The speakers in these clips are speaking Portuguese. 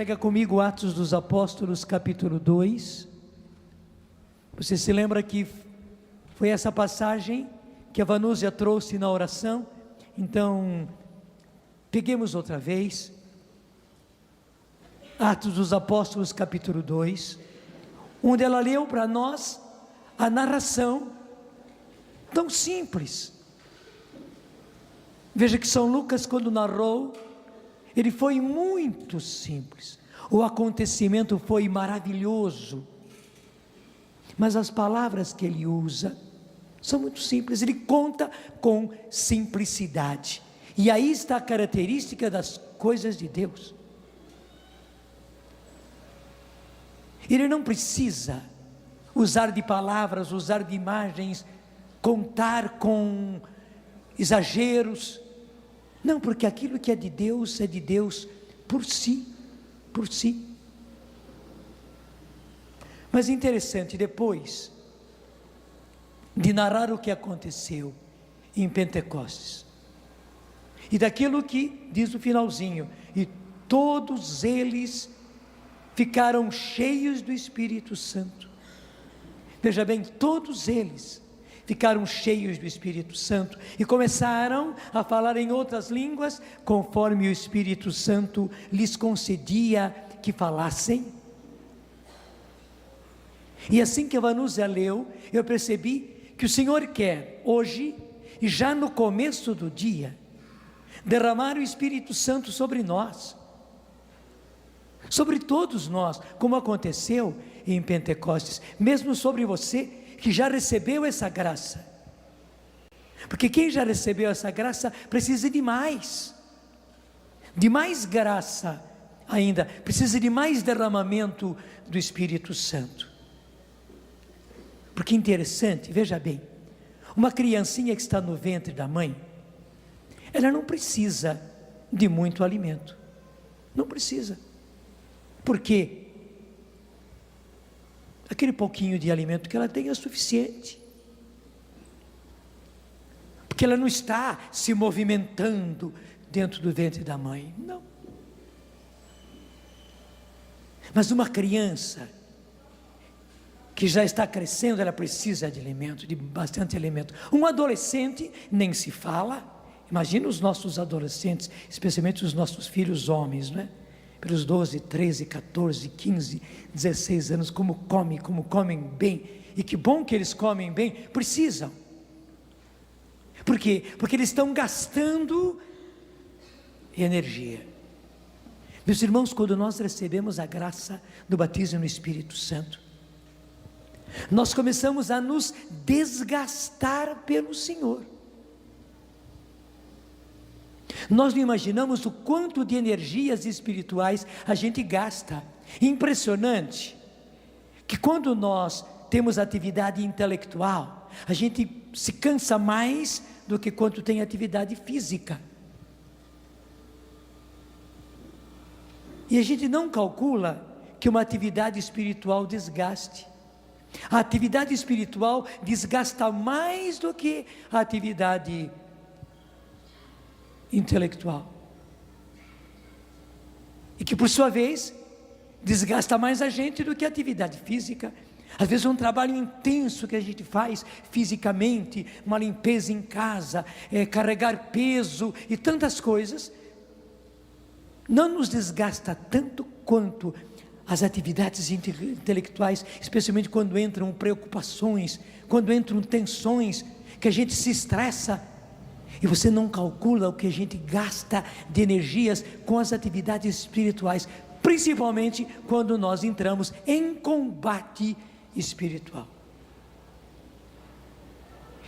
Pega comigo Atos dos Apóstolos, capítulo 2. Você se lembra que foi essa passagem que a Vanúzia trouxe na oração? Então, peguemos outra vez. Atos dos Apóstolos, capítulo 2, onde ela leu para nós a narração tão simples. Veja que São Lucas, quando narrou, ele foi muito simples. O acontecimento foi maravilhoso, mas as palavras que ele usa são muito simples. Ele conta com simplicidade, e aí está a característica das coisas de Deus. Ele não precisa usar de palavras, usar de imagens, contar com exageros. Não, porque aquilo que é de Deus por si, por si. Mas interessante, depois de narrar o que aconteceu em Pentecostes, e daquilo que diz o finalzinho, e todos eles ficaram cheios do Espírito Santo. Veja bem, todos eles ficaram cheios do Espírito Santo e começaram a falar em outras línguas, conforme o Espírito Santo lhes concedia que falassem. E assim que a Vanúzia leu, eu percebi que o Senhor quer hoje, e já no começo do dia, derramar o Espírito Santo sobre nós, sobre todos nós, como aconteceu em Pentecostes, mesmo sobre você que já recebeu essa graça, porque quem já recebeu essa graça precisa de mais graça ainda, precisa de mais derramamento do Espírito Santo. Porque interessante, veja bem, uma criancinha que está no ventre da mãe, ela não precisa de muito alimento, não precisa. Por quê? Aquele pouquinho de alimento que ela tem é suficiente, porque ela não está se movimentando dentro do ventre da mãe, não. Mas uma criança que já está crescendo, ela precisa de alimento, de bastante alimento. Um adolescente nem se fala. Imagina os nossos adolescentes, especialmente os nossos filhos homens, não é? Pelos 12, 13, 14, 15, 16 anos, como comem bem, e que bom que eles comem bem, precisam. Por quê? Porque eles estão gastando energia. Meus irmãos, quando nós recebemos a graça do batismo no Espírito Santo, nós começamos a nos desgastar pelo Senhor. Nós não imaginamos o quanto de energias espirituais a gente gasta. Impressionante que quando nós temos atividade intelectual, a gente se cansa mais do que quando tem atividade física. E a gente não calcula que uma atividade espiritual desgaste. A atividade espiritual desgasta mais do que a atividade intelectual, e que por sua vez desgasta mais a gente do que a atividade física. Às vezes um trabalho intenso que a gente faz fisicamente, uma limpeza em casa, carregar peso e tantas coisas, não nos desgasta tanto quanto as atividades intelectuais, especialmente quando entram preocupações, quando entram tensões, que a gente se estressa, e você não calcula o que a gente gasta de energias com as atividades espirituais, principalmente quando nós entramos em combate espiritual.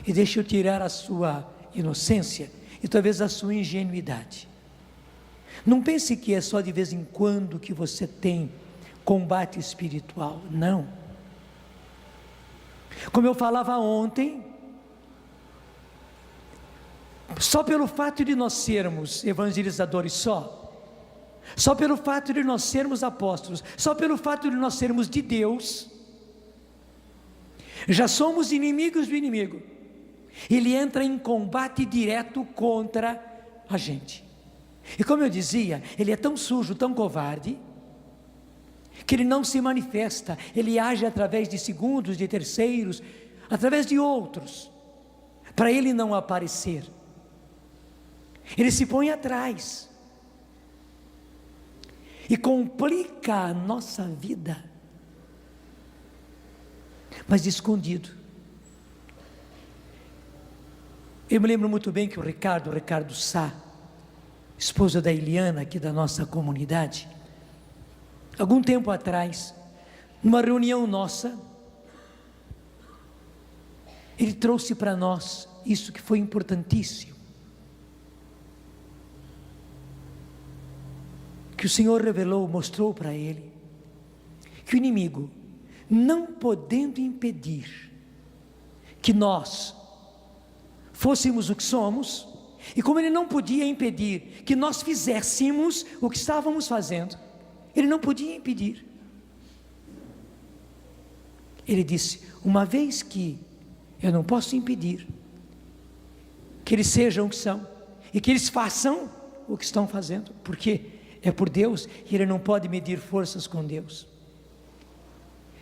E deixa eu tirar a sua inocência e talvez a sua ingenuidade. Não pense que é só de vez em quando que você tem combate espiritual, não. Como eu falava ontem, só pelo fato de nós sermos evangelizadores só pelo fato de nós sermos apóstolos, só pelo fato de nós sermos de Deus, já somos inimigos do inimigo. Ele entra em combate direto contra a gente. E como eu dizia, ele é tão sujo, tão covarde, que Ele não se manifesta, Ele age através de segundos, de terceiros, através de outros, para Ele não aparecer. Ele se põe atrás e complica a nossa vida, mas escondido. Eu me lembro muito bem que o Ricardo Sá, esposo da Eliana, aqui da nossa comunidade, algum tempo atrás, numa reunião nossa, ele trouxe para nós isso que foi importantíssimo, que o Senhor revelou, mostrou para ele, que o inimigo, não podendo impedir que nós fôssemos o que somos, e como ele não podia impedir que nós fizéssemos o que estávamos fazendo, ele não podia impedir. Ele disse: uma vez que eu não posso impedir que eles sejam o que são, e que eles façam o que estão fazendo, porque é por Deus, e ele não pode medir forças com Deus,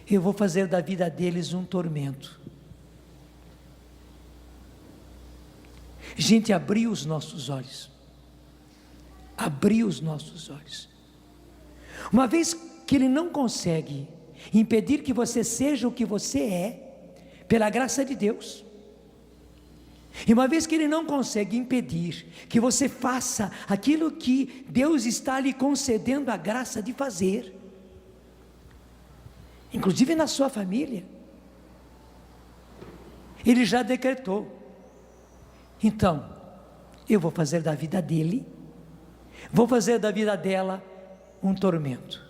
eu vou fazer da vida deles um tormento. Gente, abriu os nossos olhos, abriu os nossos olhos. Uma vez que ele não consegue impedir que você seja o que você é, pela graça de Deus, e uma vez que ele não consegue impedir que você faça aquilo que Deus está lhe concedendo a graça de fazer, inclusive na sua família, ele já decretou: então, eu vou fazer da vida dele, vou fazer da vida dela um tormento.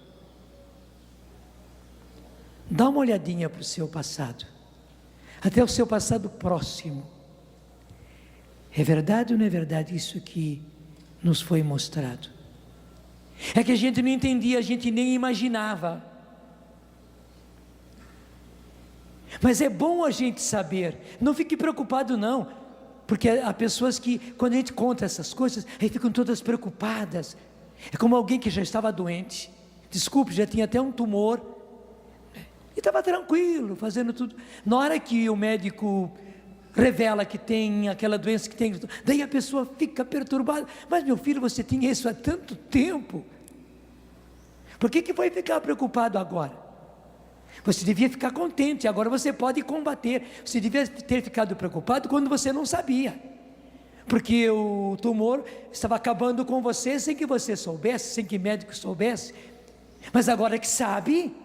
Dá uma olhadinha para o seu passado, até o seu passado próximo. É verdade ou não é verdade isso que nos foi mostrado? É que a gente não entendia, a gente nem imaginava. Mas é bom a gente saber, não fique preocupado não, porque há pessoas que, quando a gente conta essas coisas, aí ficam todas preocupadas. É como alguém que já estava doente, desculpe, já tinha até um tumor, e estava tranquilo, fazendo tudo. Na hora que o médico revela que tem aquela doença que tem, daí a pessoa fica perturbada: mas meu filho, você tinha isso há tanto tempo, por que vai ficar preocupado agora? Você devia ficar contente, agora você pode combater. Você devia ter ficado preocupado quando você não sabia, porque o tumor estava acabando com você sem que você soubesse, sem que o médico soubesse. Mas agora que sabe,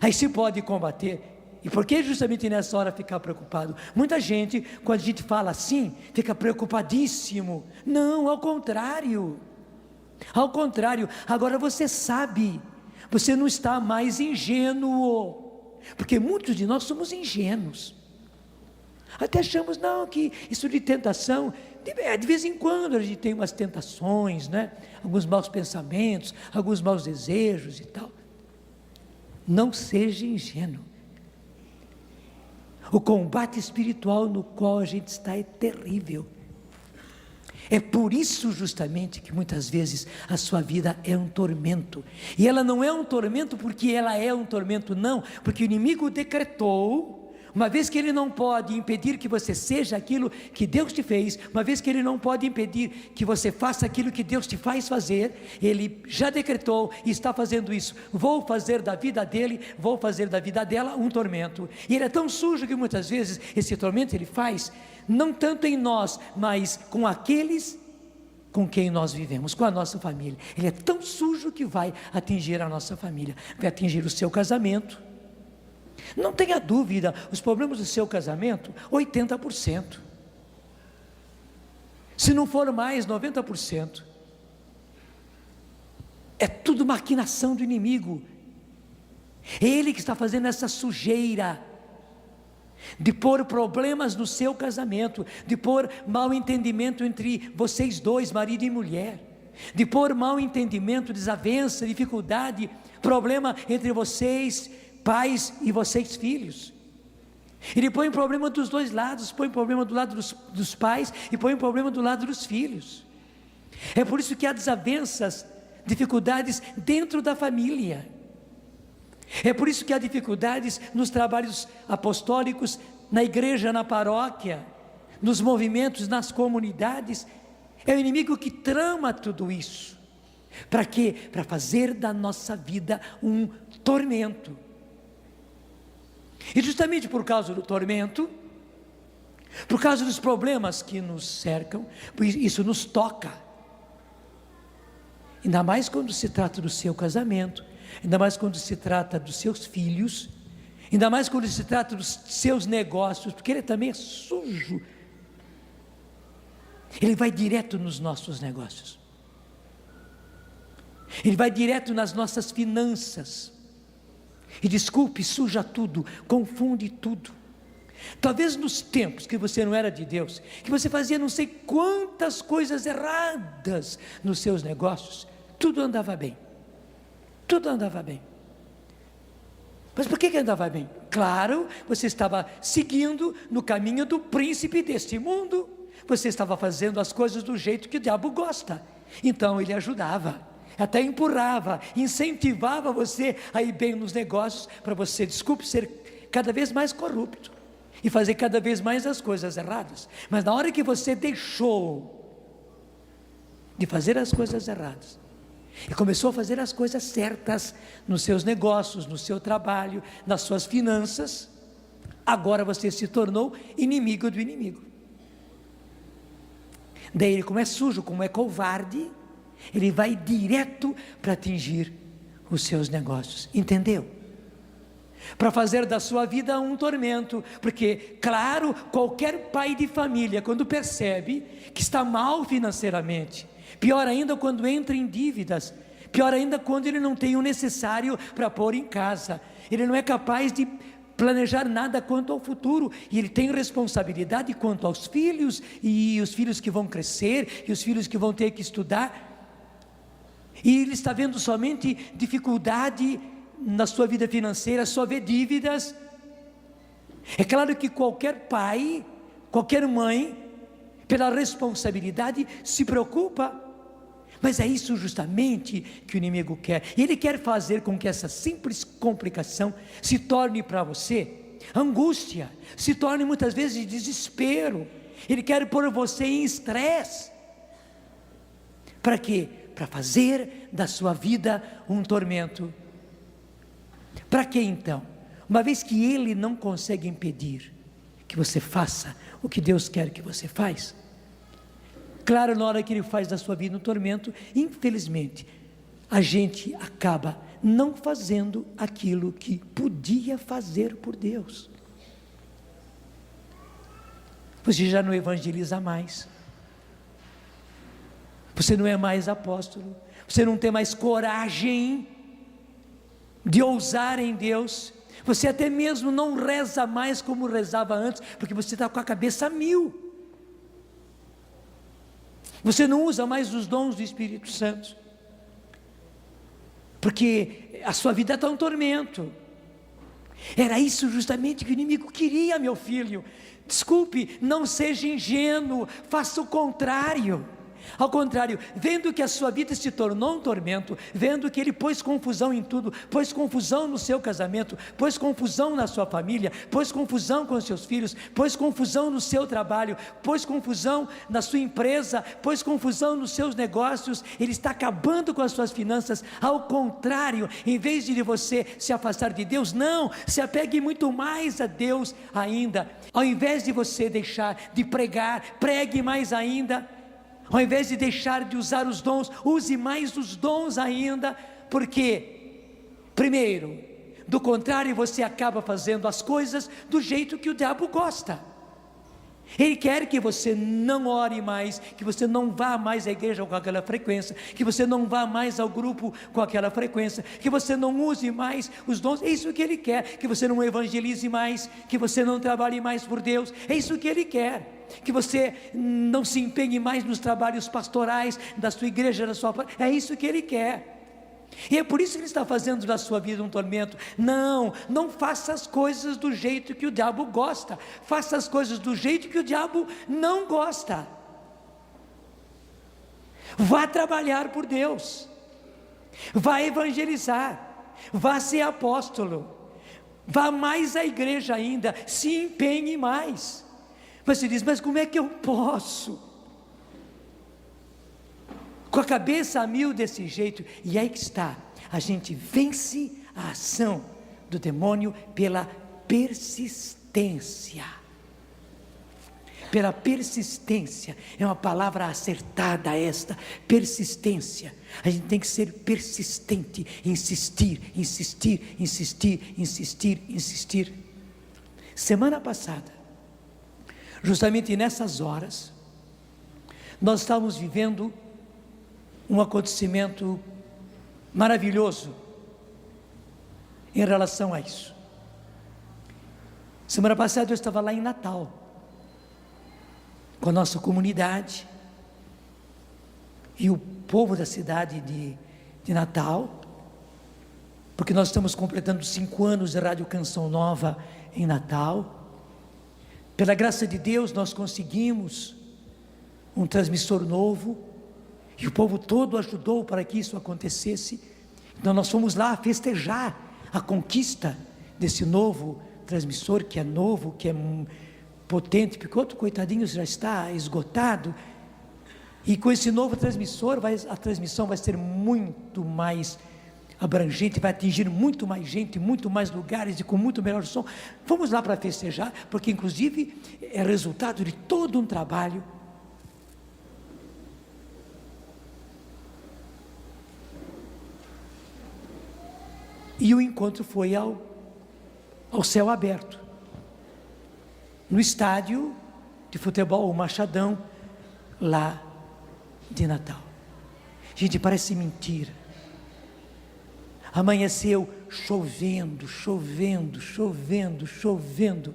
aí se pode combater. E por que justamente nessa hora ficar preocupado? Muita gente, quando a gente fala assim, fica preocupadíssimo. Não, ao contrário. Ao contrário, agora você sabe, você não está mais ingênuo, porque muitos de nós somos ingênuos, até achamos, não, que isso de tentação, de vez em quando a gente tem umas tentações, né? Alguns maus pensamentos, alguns maus desejos e tal. Não seja ingênuo. O combate espiritual no qual a gente está é terrível. É por isso justamente que muitas vezes a sua vida é um tormento. E ela não é um tormento porque ela é um tormento, não. Porque o inimigo decretou, uma vez que ele não pode impedir que você seja aquilo que Deus te fez, uma vez que ele não pode impedir que você faça aquilo que Deus te faz fazer, ele já decretou e está fazendo isso. Vou fazer da vida dele, vou fazer da vida dela um tormento. E ele é tão sujo que muitas vezes esse tormento ele faz, não tanto em nós, mas com aqueles com quem nós vivemos, com a nossa família. Ele é tão sujo que vai atingir a nossa família, vai atingir o seu casamento. Não tenha dúvida, os problemas do seu casamento, 80%. Se não for mais, 90%. É tudo maquinação do inimigo. É ele que está fazendo essa sujeira de pôr problemas no seu casamento, de pôr mal entendimento entre vocês dois, marido e mulher, de pôr mal entendimento, desavença, dificuldade, problema entre vocês, pais, e vocês, filhos. Ele põe problema dos dois lados, põe problema do lado dos pais e põe problema do lado dos filhos. É por isso que há desavenças, dificuldades dentro da família. É por isso que há dificuldades nos trabalhos apostólicos, na igreja, na paróquia, nos movimentos, nas comunidades. É o inimigo que trama tudo isso. Para quê? Para fazer da nossa vida um tormento. E justamente por causa do tormento, por causa dos problemas que nos cercam, isso nos toca. Ainda mais quando se trata do seu casamento, ainda mais quando se trata dos seus filhos, ainda mais quando se trata dos seus negócios, porque ele também é sujo. Ele vai direto nos nossos negócios. Ele vai direto nas nossas finanças. E desculpe, suja tudo, confunde tudo. Talvez nos tempos que você não era de Deus, que você fazia não sei quantas coisas erradas nos seus negócios, tudo andava bem. Tudo andava bem. Mas por que andava bem? Claro, você estava seguindo no caminho do príncipe deste mundo. Você estava fazendo as coisas do jeito que o diabo gosta. Então ele ajudava, até empurrava, incentivava você a ir bem nos negócios, para você, desculpe, ser cada vez mais corrupto e fazer cada vez mais as coisas erradas. Mas na hora que você deixou de fazer as coisas erradas e começou a fazer as coisas certas nos seus negócios, no seu trabalho, nas suas finanças, agora você se tornou inimigo do inimigo. Daí ele, como é sujo, como é covarde, ele vai direto para atingir os seus negócios, entendeu? Para fazer da sua vida um tormento, porque claro, qualquer pai de família, quando percebe que está mal financeiramente, pior ainda quando entra em dívidas, pior ainda quando ele não tem o necessário para pôr em casa, ele não é capaz de planejar nada quanto ao futuro, e ele tem responsabilidade quanto aos filhos, e os filhos que vão crescer, e os filhos que vão ter que estudar, e ele está vendo somente dificuldade na sua vida financeira, só vê dívidas. É claro que qualquer pai, qualquer mãe, pela responsabilidade se preocupa, mas é isso justamente que o inimigo quer. Ele quer fazer com que essa simples complicação se torne para você angústia, se torne muitas vezes desespero. Ele quer pôr você em estresse. Para quê? Para fazer da sua vida um tormento. Para quê então? Uma vez que ele não consegue impedir que você faça o que Deus quer que você faça, claro, na hora que ele faz da sua vida um tormento, infelizmente, a gente acaba não fazendo aquilo que podia fazer por Deus. Você já não evangeliza mais, você não é mais apóstolo, você não tem mais coragem de ousar em Deus, você até mesmo não reza mais como rezava antes, porque você está com a cabeça a mil. Você não usa mais os dons do Espírito Santo, porque a sua vida está um tormento. Era isso justamente que o inimigo queria, meu filho. Desculpe, não seja ingênuo, faça o contrário. Ao contrário, vendo que a sua vida se tornou um tormento, vendo que ele pôs confusão em tudo, pôs confusão no seu casamento, pôs confusão na sua família, pôs confusão com os seus filhos, pôs confusão no seu trabalho, pôs confusão na sua empresa, pôs confusão nos seus negócios, ele está acabando com as suas finanças. Ao contrário, em vez de você se afastar de Deus, não, se apegue muito mais a Deus ainda. Ao invés de você deixar de pregar, pregue mais ainda. Ao invés de deixar de usar os dons, use mais os dons ainda, porque, primeiro, do contrário, você acaba fazendo as coisas do jeito que o diabo gosta. Ele quer que você não ore mais, que você não vá mais à igreja com aquela frequência, que você não vá mais ao grupo com aquela frequência, que você não use mais os dons. É isso que ele quer, que você não evangelize mais, que você não trabalhe mais por Deus. É isso que ele quer, que você não se empenhe mais nos trabalhos pastorais da sua igreja, da sua... É isso que ele quer. E é por isso que ele está fazendo da sua vida um tormento. Não faça as coisas do jeito que o diabo gosta, faça as coisas do jeito que o diabo não gosta. Vá trabalhar por Deus, vá evangelizar, vá ser apóstolo, vá mais à igreja ainda, se empenhe mais. Mas você diz, mas como é que eu posso? Com a cabeça a mil desse jeito. E aí que está, a gente vence a ação do demônio pela persistência. Pela persistência, é uma palavra acertada esta, persistência. A gente tem que ser persistente, insistir, insistir, insistir, insistir, insistir. Semana passada, justamente nessas horas, nós estávamos vivendo um acontecimento maravilhoso em relação a isso. Semana passada eu estava lá em Natal, com a nossa comunidade, e o povo da cidade de Natal, porque nós estamos completando 5 anos de Rádio Canção Nova em Natal. Pela graça de Deus nós conseguimos um transmissor novo, e o povo todo ajudou para que isso acontecesse. Então nós fomos lá festejar a conquista desse novo transmissor, que é novo, que é potente, porque outro coitadinho já está esgotado, e com esse novo transmissor, a transmissão vai ser muito mais abrangente, vai atingir muito mais gente, muito mais lugares e com muito melhor som. Vamos lá para festejar, porque inclusive é resultado de todo um trabalho. E o encontro foi ao céu aberto, no estádio de futebol, o Machadão, lá de Natal. Gente, parece mentira. Amanheceu chovendo, chovendo, chovendo, chovendo.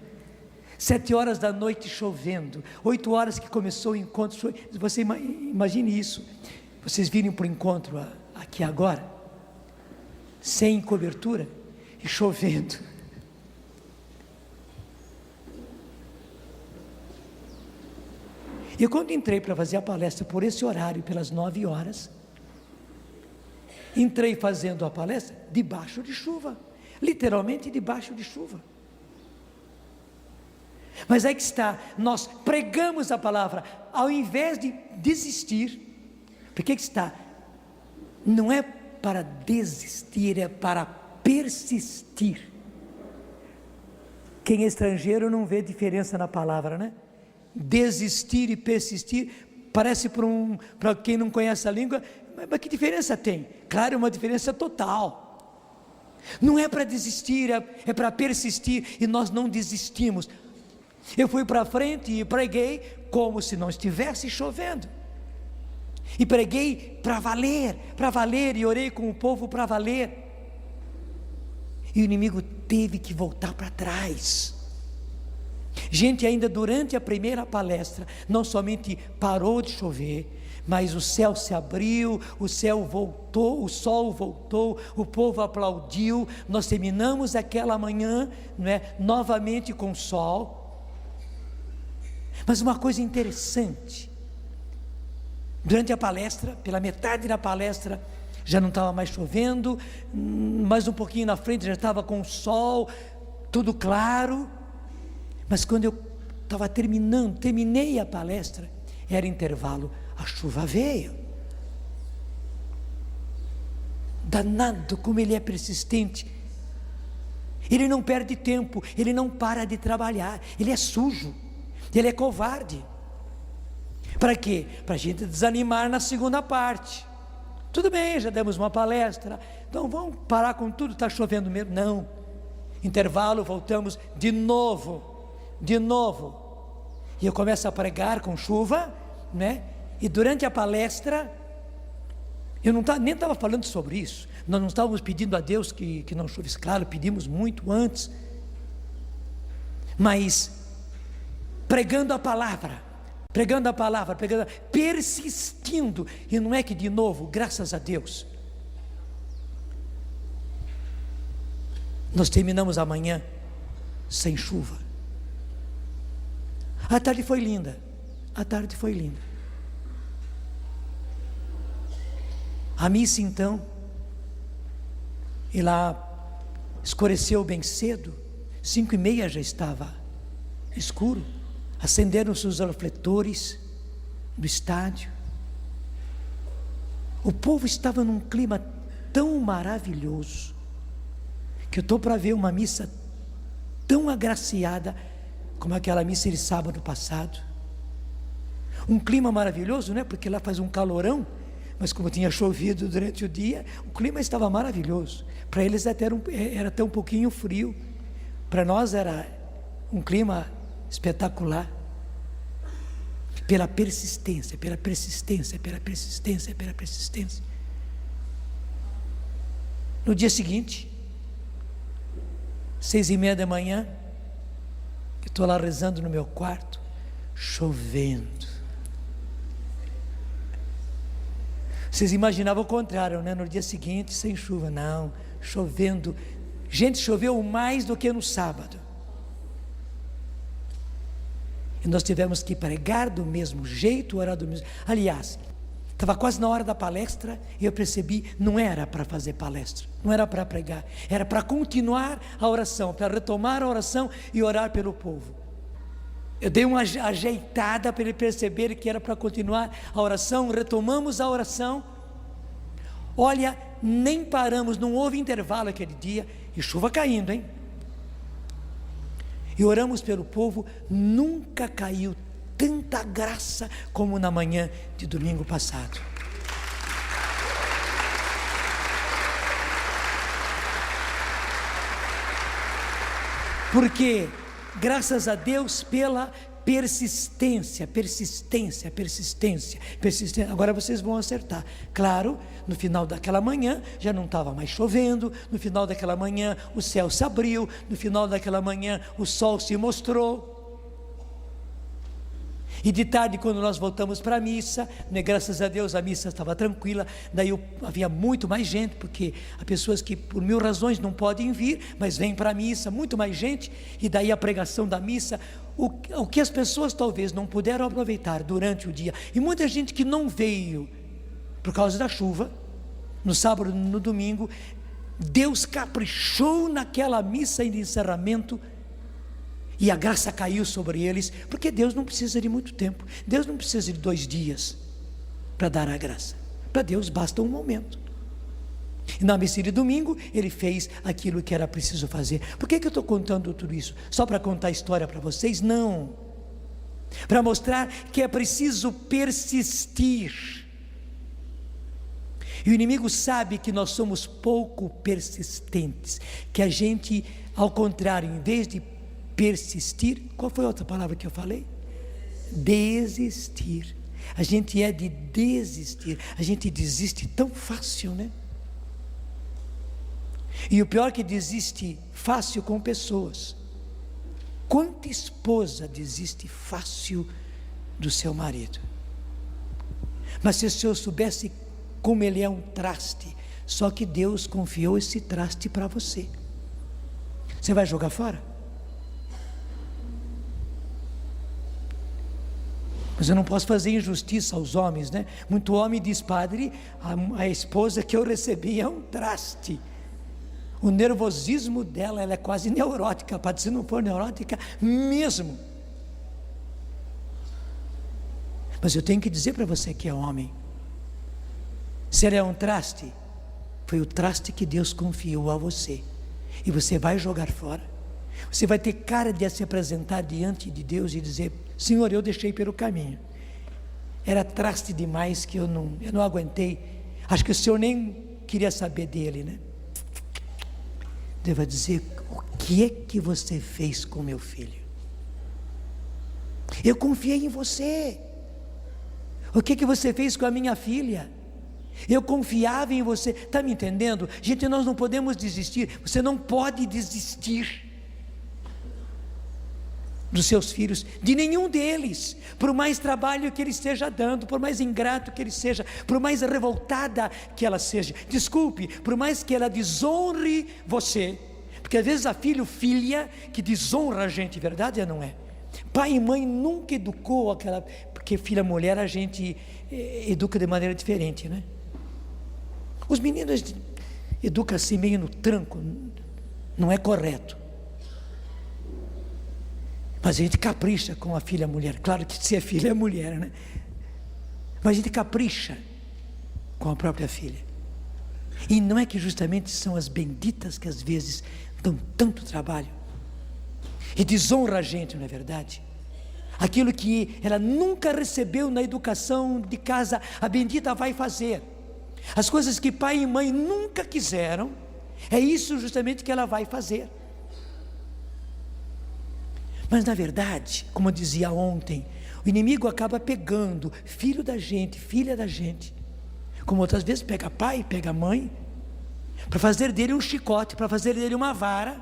7 horas da noite chovendo. 8 horas que começou o encontro. Você imagine isso. Vocês virem para o encontro aqui agora, sem cobertura e chovendo. E quando entrei para fazer a palestra por esse horário, pelas 9 horas, entrei fazendo a palestra debaixo de chuva, literalmente debaixo de chuva. Mas aí que está, nós pregamos a palavra, ao invés de desistir, porque que está, não é para desistir, é para persistir. Quem é estrangeiro não vê diferença na palavra, né? Desistir e persistir, parece para quem não conhece a língua, mas que diferença tem? Claro, é uma diferença total. Não é para desistir, é para persistir, e nós não desistimos. Eu fui para frente e preguei como se não estivesse chovendo, e preguei para valer, e orei com o povo para valer, e o inimigo teve que voltar para trás. Gente, ainda durante a primeira palestra, não somente parou de chover, mas o céu se abriu, o céu voltou, o sol voltou, o povo aplaudiu. Nós terminamos aquela manhã, não é, novamente com sol. Mas uma coisa interessante, durante a palestra, pela metade da palestra, já não estava mais chovendo, mais um pouquinho na frente já estava com o sol, tudo claro. Mas quando eu estava terminei a palestra, era intervalo, a chuva veio. Danado como ele é persistente. Ele não perde tempo, ele não para de trabalhar, ele é sujo, ele é covarde. Para quê? Para a gente desanimar na segunda parte. Tudo bem, já demos uma palestra, então vamos parar com tudo, está chovendo mesmo? Não. Intervalo, voltamos de novo. E eu começo a pregar com chuva, né? E durante a palestra, eu nem estava falando sobre isso. Nós não estávamos pedindo a Deus que não chovesse, claro, pedimos muito antes. Mas pregando a palavra, persistindo, e não é que de novo, graças a Deus, nós terminamos amanhã sem chuva. A tarde foi linda, A missa então, E lá escureceu bem cedo, 5:30 já estava escuro. Acenderam-se os refletores do estádio. O povo estava num clima tão maravilhoso, que eu estou para ver uma missa tão agraciada como aquela missa de sábado passado. Um clima maravilhoso, né? Porque lá faz um calorão, mas como tinha chovido durante o dia, o clima estava maravilhoso. Para eles era até um pouquinho frio. Para nós era um clima espetacular. Pela persistência. No dia seguinte, 6:30 da manhã, eu estou lá rezando no meu quarto, chovendo. Vocês imaginavam o contrário, né? No dia seguinte, sem chuva. Não, chovendo. Gente, choveu mais do que no sábado. E nós tivemos que pregar do mesmo jeito, orar do mesmo. Aliás, estava quase na hora da palestra e eu percebi, não era para fazer palestra, não era para pregar, era para continuar a oração, para retomar a oração e orar pelo povo. Eu dei uma ajeitada para ele perceber que era para continuar a oração. Retomamos a oração. Olha, nem paramos, não houve intervalo aquele dia, e chuva caindo, hein? E oramos pelo povo. Nunca caiu tanta graça como na manhã de domingo passado. Porque, graças a Deus pela persistência. Agora vocês vão acertar. Claro, no final daquela manhã já não estava mais chovendo, no final daquela manhã o céu se abriu, no final daquela manhã o sol se mostrou. E de tarde, quando nós voltamos para a missa, né, graças a Deus a missa estava tranquila. Daí havia muito mais gente, porque há pessoas que por 1000 razões não podem vir, mas vêm para a missa, muito mais gente. E daí a pregação da missa, o que as pessoas talvez não puderam aproveitar durante o dia, e muita gente que não veio por causa da chuva, no sábado, no domingo, Deus caprichou naquela missa de encerramento, e a graça caiu sobre eles, porque Deus não precisa de muito tempo, Deus não precisa de 2 dias para dar a graça, para Deus basta um momento. E na missa de domingo, Ele fez aquilo que era preciso fazer. Por que eu estou contando tudo isso? Só para contar a história para vocês? Não, para mostrar que é preciso persistir. E o inimigo sabe que nós somos pouco persistentes, que a gente, ao contrário, em vez de persistir, qual foi a outra palavra que eu falei? Desistir. A gente é de desistir, a gente desiste tão fácil, né? E o pior é que desiste fácil com pessoas. Quanta esposa desiste fácil do seu marido? Mas se o senhor soubesse como ele é um traste, só que Deus confiou esse traste para você, você vai jogar fora? Mas eu não posso fazer injustiça aos homens, né? Muito homem diz: padre, a esposa que eu recebi é um traste. O nervosismo dela, ela é quase neurótica, padre, se não for neurótica mesmo. Mas eu tenho que dizer para você que é homem, se ela é um traste, foi o traste que Deus confiou a você, e você vai jogar fora. Você vai ter cara de se apresentar diante de Deus e dizer: Senhor, eu deixei pelo caminho, era traste demais que eu não aguentei, acho que o Senhor nem queria saber dele, né? Deus vai dizer: o que é que você fez com meu filho? Eu confiei em você. O que é que você fez com a minha filha? Eu confiava em você. Está me entendendo? Gente, nós não podemos desistir. Você não pode desistir dos seus filhos, de nenhum deles, por mais trabalho que ele esteja dando, por mais ingrato que ele seja, por mais revoltada que ela seja, desculpe, por mais que ela desonre você, porque às vezes a filha que desonra a gente, verdade ou não é? Pai e mãe nunca educou aquela, porque filha mulher a gente educa de maneira diferente, né? Os meninos, educa assim meio no tranco, não é correto. Mas a gente capricha com a filha mulher. Claro que se é filha é mulher, né? Mas a gente capricha com a própria filha. E não é que justamente são as benditas que às vezes dão tanto trabalho e desonra a gente, não é verdade? Aquilo que ela nunca recebeu na educação de casa, a bendita vai fazer. As coisas que pai e mãe nunca quiseram, é isso justamente que ela vai fazer. Mas na verdade, como eu dizia ontem, o inimigo acaba pegando filho da gente, filha da gente, como outras vezes pega pai, pega mãe, para fazer dele um chicote, para fazer dele uma vara,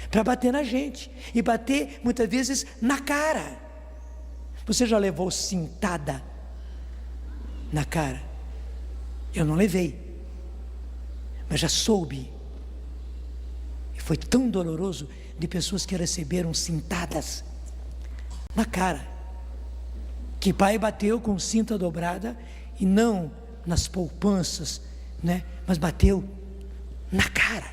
para bater na gente, e bater muitas vezes na cara. Você já levou cintada na cara? Eu não levei, mas já soube, e foi tão doloroso, de pessoas que receberam cintadas na cara, que pai bateu com cinta dobrada, e não nas poupanças, né? Mas bateu na cara.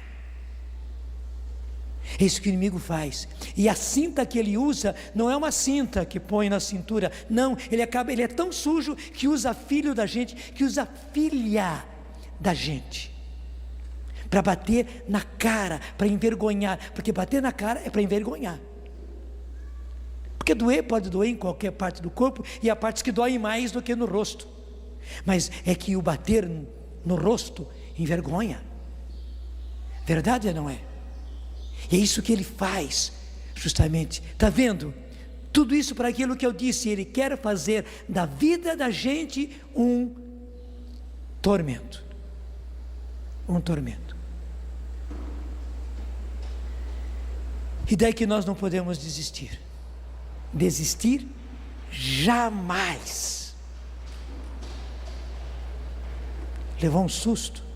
É isso que o inimigo faz. E a cinta que ele usa não é uma cinta que põe na cintura, não, ele é tão sujo que usa filho da gente, que usa filha da gente, para bater na cara, para envergonhar, porque bater na cara é para envergonhar. Porque doer pode doer em qualquer parte do corpo, e há partes que doem mais do que no rosto, mas é que o bater no rosto envergonha. Verdade ou não é? E é isso que ele faz, justamente. Está vendo? Tudo isso para aquilo que eu disse, ele quer fazer da vida da gente um tormento. Um tormento. E daí que nós não podemos desistir. Desistir jamais. Levou um susto.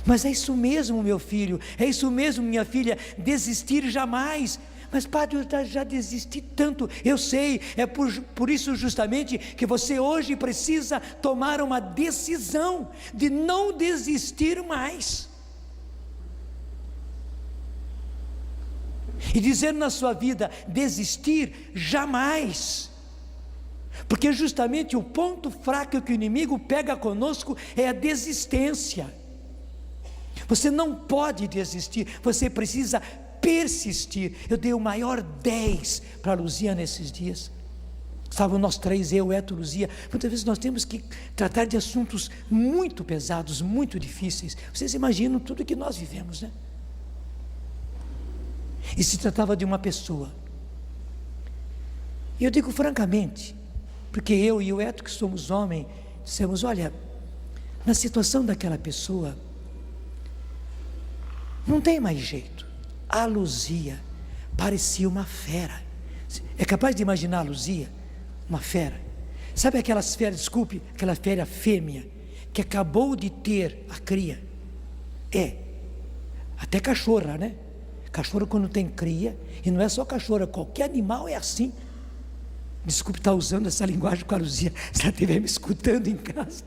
Mas é isso mesmo, meu filho, é isso mesmo, minha filha, desistir jamais. Mas padre, eu já desisti tanto. Eu sei, é por isso justamente que você hoje precisa tomar uma decisão de não desistir mais. E dizer na sua vida, desistir jamais. Porque justamente o ponto fraco que o inimigo pega conosco é a desistência. Você não pode desistir, você precisa persistir. Eu dei o maior 10 para a Luzia nesses dias. Estávamos nós três, eu, Eto, Luzia. Muitas vezes nós temos que tratar de assuntos muito pesados, muito difíceis. Vocês imaginam tudo que nós vivemos, né? E se tratava de uma pessoa. E eu digo francamente, porque eu e o Eto, que somos homens, dissemos, olha, na situação daquela pessoa, não tem mais jeito. A Luzia parecia uma fera. É capaz de imaginar a Luzia? Uma fera. Sabe aquelas feras, desculpe, aquela fera fêmea, que acabou de ter a cria? Até cachorra, né? Cachorro quando tem cria, e não é só cachorro, qualquer animal é assim. Desculpe estar usando essa linguagem com a Luzia, se ela estiver me escutando em casa.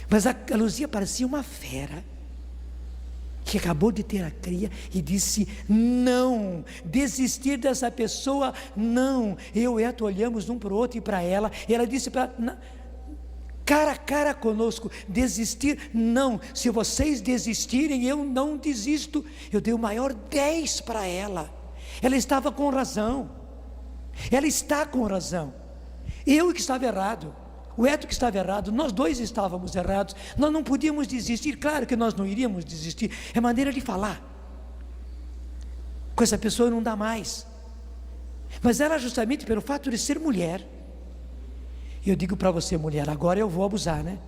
Mas a Luzia parecia uma fera, que acabou de ter a cria, e disse, não, desistir dessa pessoa, não. Eu e Eto olhamos um para o outro e para ela, e ela disse cara a cara conosco, desistir, não. Se vocês desistirem, eu não desisto. Eu dei o maior 10 para ela. Ela estava com razão. Ela está com razão. Eu que estava errado, o Eto que estava errado, nós dois estávamos errados. Nós não podíamos desistir. Claro que nós não iríamos desistir. É maneira de falar. Com essa pessoa não dá mais. Mas ela, justamente pelo fato de ser mulher, eu digo para você, mulher, agora eu vou abusar, né?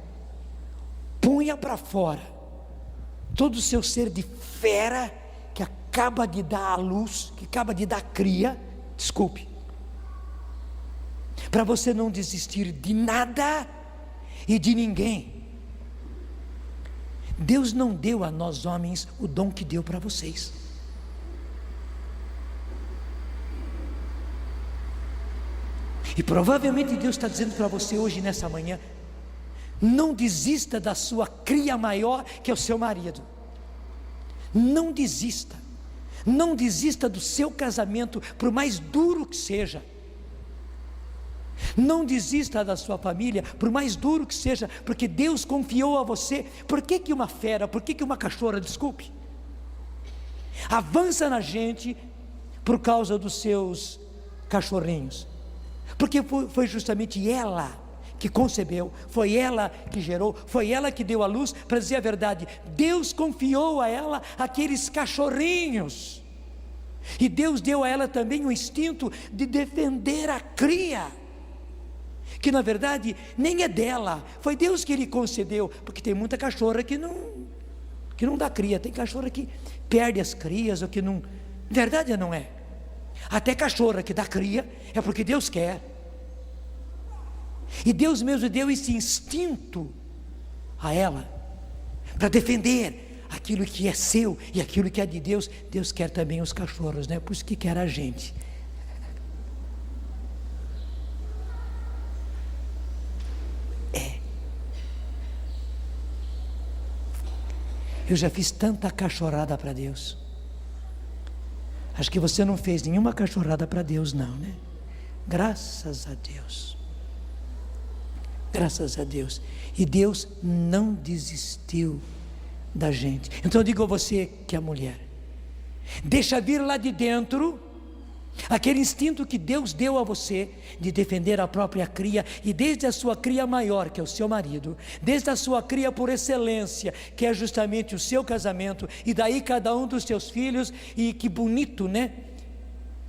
Ponha para fora todo o seu ser de fera que acaba de dar à luz, que acaba de dar cria, desculpe, para você não desistir de nada e de ninguém. Deus não deu a nós homens o dom que deu para vocês. E provavelmente Deus está dizendo para você hoje, nessa manhã, Não desista da sua cria maior, que é o seu marido. Não desista. Não desista do seu casamento, por mais duro que seja. Não desista da sua família, por mais duro que seja, porque Deus confiou a você. Por que uma fera, por que uma cachorra, desculpe, avança na gente por causa dos seus cachorrinhos? Porque foi justamente ela que concebeu, foi ela que gerou, foi ela que deu à luz. Para dizer a verdade, Deus confiou a ela aqueles cachorrinhos, e Deus deu a ela também o instinto de defender a cria, que na verdade nem é dela, foi Deus que lhe concedeu. Porque tem muita cachorra que não dá cria, tem cachorra que perde as crias, ou que não, verdade não é? Até cachorra que dá cria é porque Deus quer, e Deus mesmo deu esse instinto a ela, para defender aquilo que é seu e aquilo que é de Deus. Deus quer também os cachorros, né? Por isso que quer a gente. Eu já fiz tanta cachorrada para Deus. Acho que você não fez nenhuma cachorrada para Deus, não, né? Graças a Deus. Graças a Deus. E Deus não desistiu da gente. Então eu digo a você que é mulher, deixa vir lá de dentro aquele instinto que Deus deu a você, de defender a própria cria, e desde a sua cria maior, que é o seu marido, desde a sua cria por excelência, que é justamente o seu casamento, e daí cada um dos seus filhos. E que bonito, né?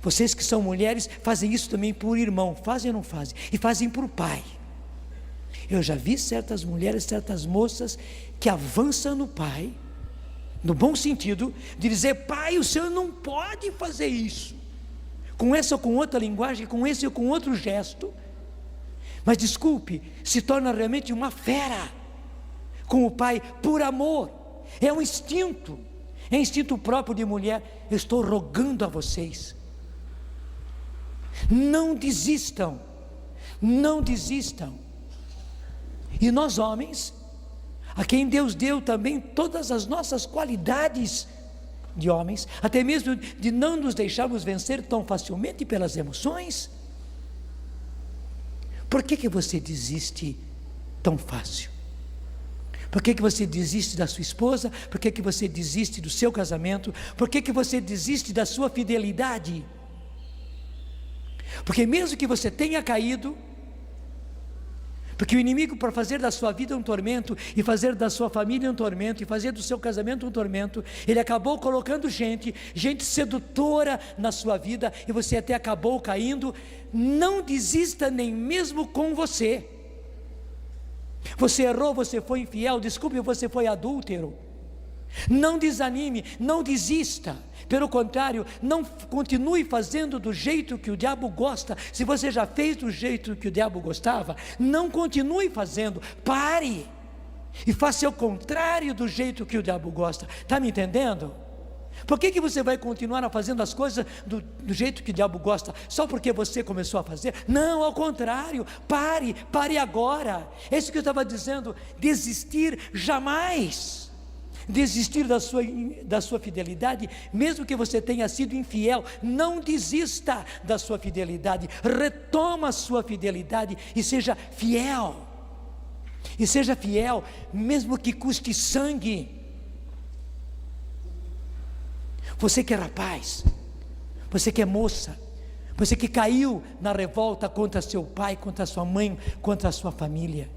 Vocês que são mulheres fazem isso também por irmão, fazem ou não fazem? E fazem por pai. Eu já vi certas mulheres, certas moças que avançam no pai, no bom sentido, de dizer: pai, o senhor não pode fazer isso, com essa ou com outra linguagem, com esse ou com outro gesto. Mas desculpe, se torna realmente uma fera com o pai, por amor. É um instinto, é instinto próprio de mulher. Eu estou rogando a vocês, não desistam, não desistam. E nós homens, a quem Deus deu também todas as nossas qualidades de homens, até mesmo de não nos deixarmos vencer tão facilmente pelas emoções. Por que você desiste tão fácil? Por que você desiste da sua esposa? Por que você desiste do seu casamento? Por que você desiste da sua fidelidade? Porque mesmo que você tenha caído, porque o inimigo, para fazer da sua vida um tormento, e fazer da sua família um tormento, e fazer do seu casamento um tormento, ele acabou colocando gente sedutora na sua vida, e você até acabou caindo. Não desista nem mesmo com você. Você errou, você foi infiel, desculpe, você foi adúltero. Não desanime, não desista. Pelo contrário, não continue fazendo do jeito que o diabo gosta. Se você já fez do jeito que o diabo gostava, não continue fazendo. Pare e faça o contrário do jeito que o diabo gosta. Está me entendendo? Por que você vai continuar fazendo as coisas do jeito que o diabo gosta, só porque você começou a fazer? Não, ao contrário, pare agora. É isso que eu estava dizendo. Desistir jamais. Desistir da sua fidelidade, mesmo que você tenha sido infiel, não desista da sua fidelidade. Retoma a sua fidelidade e seja fiel. E seja fiel, mesmo que custe sangue. Você que é rapaz, você que é moça, você que caiu na revolta contra seu pai, contra sua mãe, contra a sua família.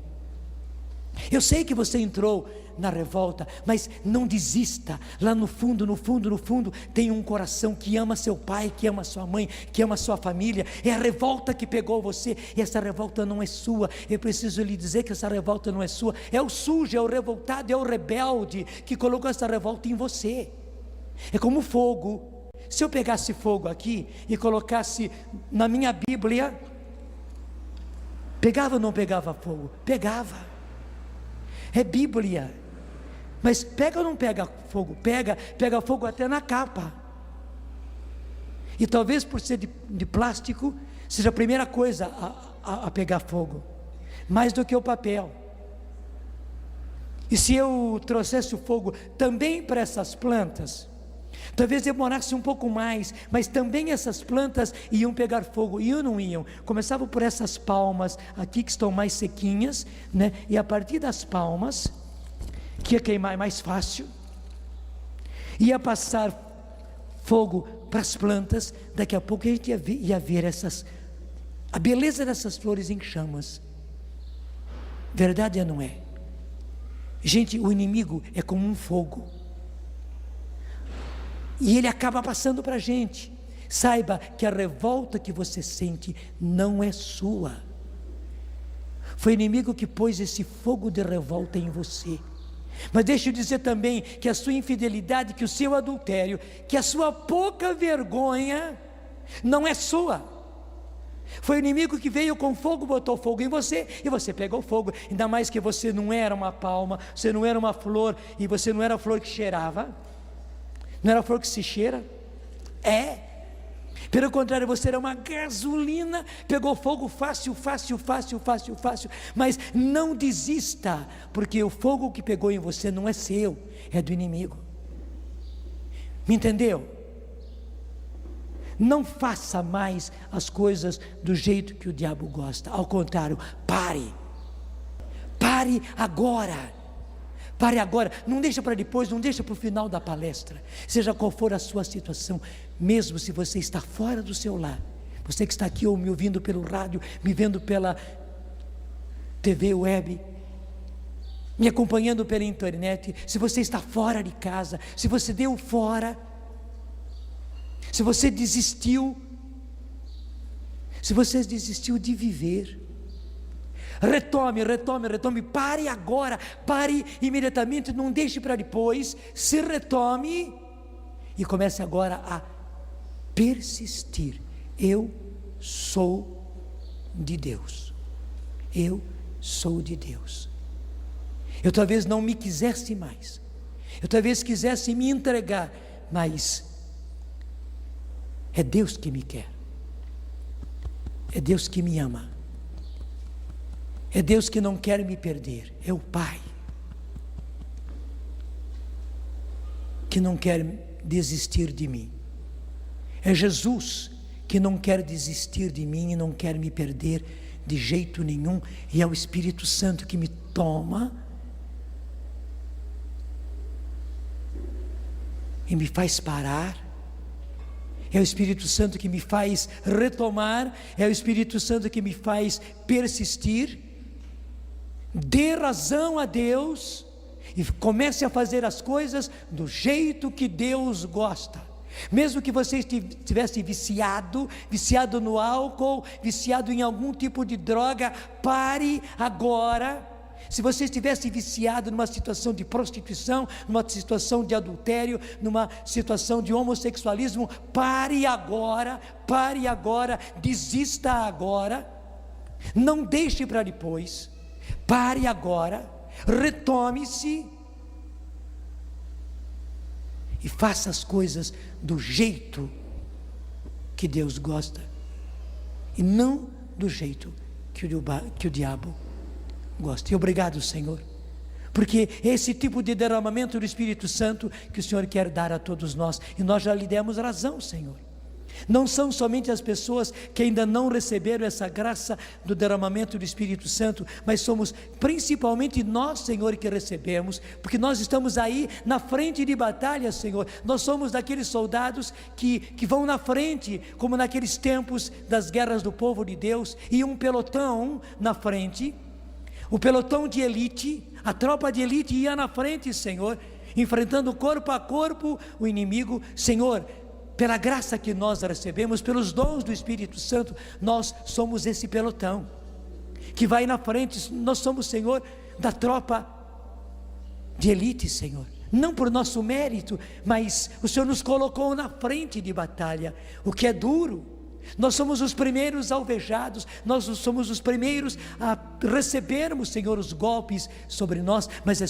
Eu sei que você entrou na revolta, mas não desista. Lá no fundo, tem um coração que ama seu pai, que ama sua mãe, que ama sua família. É a revolta que pegou você, e essa revolta não é sua. Eu preciso lhe dizer que essa revolta não é sua. É o sujo, é o revoltado, é o rebelde que colocou essa revolta em você. É como fogo. Se eu pegasse fogo aqui e colocasse na minha Bíblia, pegava ou não pegava fogo? Pegava. É Bíblia. Mas pega ou não pega fogo? Pega fogo até na capa. E talvez por ser de plástico, seja a primeira coisa a pegar fogo, mais do que o papel. E se eu trouxesse o fogo também para essas plantas, talvez demorasse um pouco mais, mas também essas plantas iam pegar fogo, iam ou não iam? Começava por essas palmas aqui que estão mais sequinhas, né? E a partir das palmas, que ia queimar mais fácil, ia passar fogo para as plantas. Daqui a pouco a gente ia ver a beleza dessas flores em chamas. Verdade ou não é? Gente, o inimigo é como um fogo, e ele acaba passando para a gente. Saiba que a revolta que você sente não é sua, foi o inimigo que pôs esse fogo de revolta em você. Mas deixa eu dizer também que a sua infidelidade, que o seu adultério, que a sua pouca vergonha não é sua. Foi o inimigo que veio com fogo, botou fogo em você, e você pegou fogo. Ainda mais que você não era uma palma, você não era uma flor, e você não era a flor que cheirava, não era a flor que se cheira, pelo contrário, você era uma gasolina, pegou fogo fácil, mas não desista, porque o fogo que pegou em você não é seu, é do inimigo. Me entendeu? Não faça mais as coisas do jeito que o diabo gosta, ao contrário, pare agora. Pare agora, não deixa para depois, não deixa para o final da palestra. Seja qual for a sua situação, mesmo se você está fora do seu lar, você que está aqui ou me ouvindo pelo rádio, me vendo pela TV web, me acompanhando pela internet, se você está fora de casa, se você deu fora, se você desistiu de viver, retome, pare agora, pare imediatamente, não deixe para depois, se retome e comece agora a persistir. Eu sou de Deus, eu sou de Deus. Eu talvez não me quisesse mais, eu talvez quisesse me entregar, mas é Deus que me quer, é Deus que me ama, é Deus que não quer me perder, é o Pai que não quer desistir de mim, é Jesus que não quer desistir de mim e não quer me perder de jeito nenhum, e é o Espírito Santo que me toma e me faz parar, é o Espírito Santo que me faz retomar, é o Espírito Santo que me faz persistir. Dê razão a Deus e comece a fazer as coisas do jeito que Deus gosta. Mesmo que você estivesse viciado no álcool, viciado em algum tipo de droga, pare agora. Se você estivesse viciado numa situação de prostituição, numa situação de adultério, numa situação de homossexualismo, pare agora, desista agora, não deixe para depois. Pare agora, retome-se e faça as coisas do jeito que Deus gosta e não do jeito que o diabo gosta. E obrigado, Senhor, porque esse tipo de derramamento do Espírito Santo que o Senhor quer dar a todos nós, e nós já lhe demos razão, Senhor. Não são somente as pessoas que ainda não receberam essa graça do derramamento do Espírito Santo, mas somos principalmente nós, Senhor, que recebemos, porque nós estamos aí na frente de batalha, Senhor. Nós somos daqueles soldados que vão na frente, como naqueles tempos das guerras do povo de Deus, e um pelotão na frente, o pelotão de elite, a tropa de elite ia na frente, Senhor, enfrentando corpo a corpo o inimigo. Senhor, pela graça que nós recebemos, pelos dons do Espírito Santo, nós somos esse pelotão que vai na frente. Nós somos, Senhor, da tropa de elite, Senhor, não por nosso mérito, mas o Senhor nos colocou na frente de batalha, o que é duro. Nós somos os primeiros alvejados, nós somos os primeiros a recebermos, Senhor, os golpes sobre nós, mas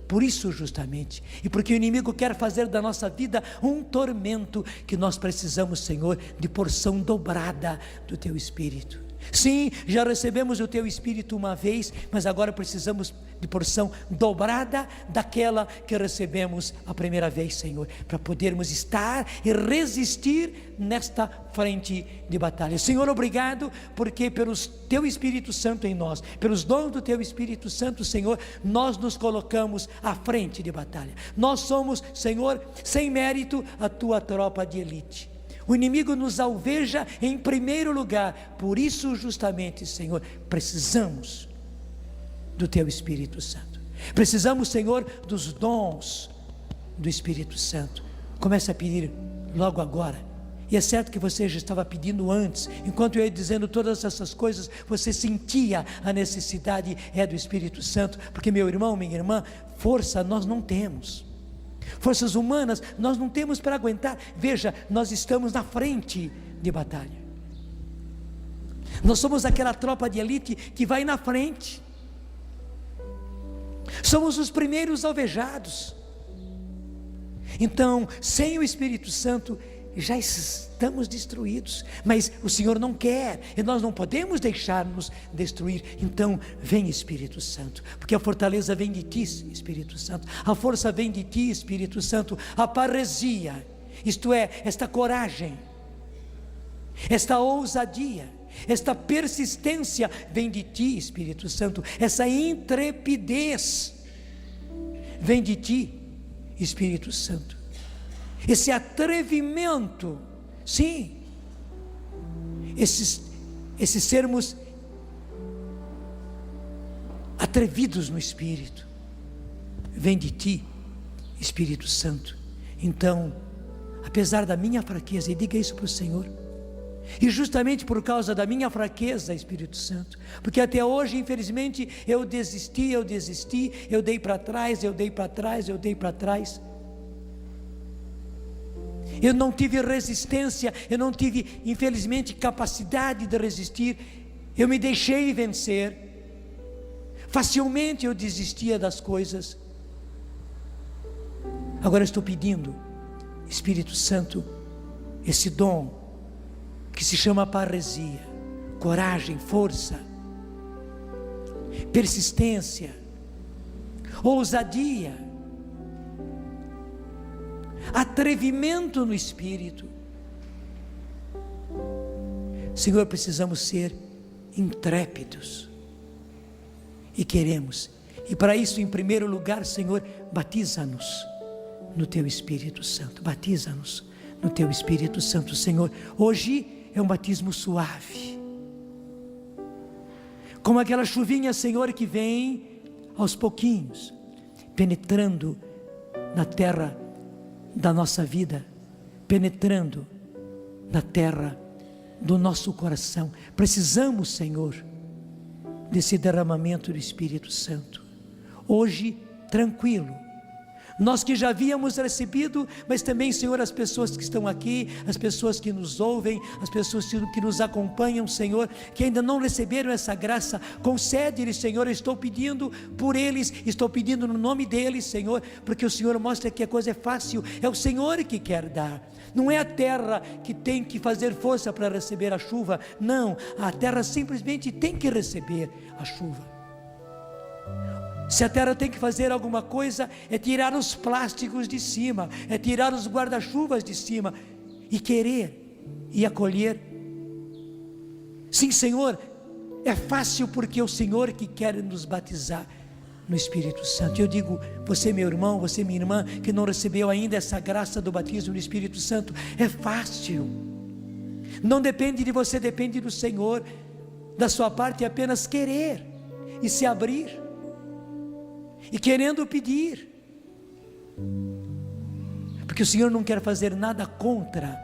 por isso justamente, e porque o inimigo quer fazer da nossa vida um tormento, que nós precisamos, Senhor, de porção dobrada do Teu Espírito. Sim, já recebemos o Teu Espírito uma vez, mas agora precisamos de porção dobrada daquela que recebemos a primeira vez, Senhor, para podermos estar e resistir nesta frente de batalha. Senhor, obrigado, porque pelo Teu Espírito Santo em nós, pelos dons do Teu Espírito Santo, Senhor, nós nos colocamos à frente de batalha. Nós somos, Senhor, sem mérito, a Tua tropa de elite. O inimigo nos alveja em primeiro lugar. Por isso justamente, Senhor, precisamos do Teu Espírito Santo. Precisamos, Senhor, dos dons do Espírito Santo. Comece a pedir logo agora. E é certo que você já estava pedindo antes. Enquanto eu ia dizendo todas essas coisas, você sentia a necessidade do Espírito Santo. Porque, meu irmão, minha irmã, força nós não temos. Forças humanas nós não temos para aguentar. Veja, nós estamos na frente de batalha. Nós somos aquela tropa de elite que vai na frente. Somos os primeiros alvejados. Então, sem o Espírito Santo, já estamos destruídos. Mas o Senhor não quer, e nós não podemos deixar-nos destruir. Então vem, Espírito Santo, porque a fortaleza vem de Ti, Espírito Santo, a força vem de Ti, Espírito Santo, a parresia, isto é, esta coragem, esta ousadia, esta persistência vem de Ti, Espírito Santo, essa intrepidez vem de Ti, Espírito Santo. Esse atrevimento, sim, esses sermos atrevidos no Espírito, vem de Ti, Espírito Santo. Então, apesar da minha fraqueza, e diga isso para o Senhor, e justamente por causa da minha fraqueza, Espírito Santo, porque até hoje, infelizmente, eu desisti, eu dei para trás, eu não tive resistência, eu não tive, infelizmente, capacidade de resistir, eu me deixei vencer, facilmente eu desistia das coisas. Agora estou pedindo, Espírito Santo, esse dom, que se chama parresia, coragem, força, persistência, ousadia, atrevimento no Espírito. Senhor, precisamos ser intrépidos e queremos, e para isso, em primeiro lugar, Senhor, batiza-nos no Teu Espírito Santo, batiza-nos no Teu Espírito Santo, Senhor. Hoje é um batismo suave, como aquela chuvinha, Senhor, que vem aos pouquinhos, penetrando na terra da nossa vida, penetrando na terra do nosso coração. Precisamos, Senhor, desse derramamento do Espírito Santo. Hoje, tranquilo, nós que já havíamos recebido, mas também, Senhor, as pessoas que estão aqui, as pessoas que nos ouvem, as pessoas que nos acompanham, Senhor, que ainda não receberam essa graça, concede-lhes, Senhor. Eu estou pedindo por eles, estou pedindo no nome deles, Senhor, porque o Senhor mostra que a coisa é fácil, é o Senhor que quer dar. Não é a terra que tem que fazer força para receber a chuva, não, a terra simplesmente tem que receber a chuva. Se a terra tem que fazer alguma coisa, é tirar os plásticos de cima, é tirar os guarda-chuvas de cima, e querer, e acolher. Sim, Senhor, é fácil porque é o Senhor que quer nos batizar no Espírito Santo. Eu digo, você meu irmão, você minha irmã, que não recebeu ainda essa graça do batismo no Espírito Santo, é fácil, não depende de você, depende do Senhor. Da sua parte é apenas querer, e se abrir, e querendo pedir, porque o Senhor não quer fazer nada contra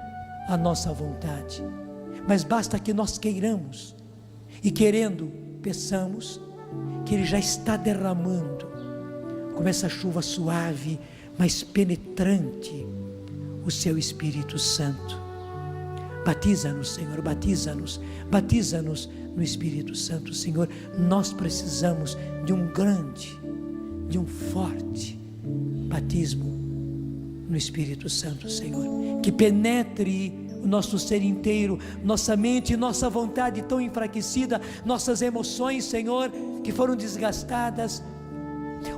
a nossa vontade, mas basta que nós queiramos, e querendo, peçamos, que Ele já está derramando, como essa chuva suave, mas penetrante, o Seu Espírito Santo. Batiza-nos, Senhor, batiza-nos, batiza-nos no Espírito Santo, Senhor. Nós precisamos de um grande, de um forte batismo no Espírito Santo, Senhor, que penetre o nosso ser inteiro, nossa mente e nossa vontade tão enfraquecida, nossas emoções, Senhor, que foram desgastadas,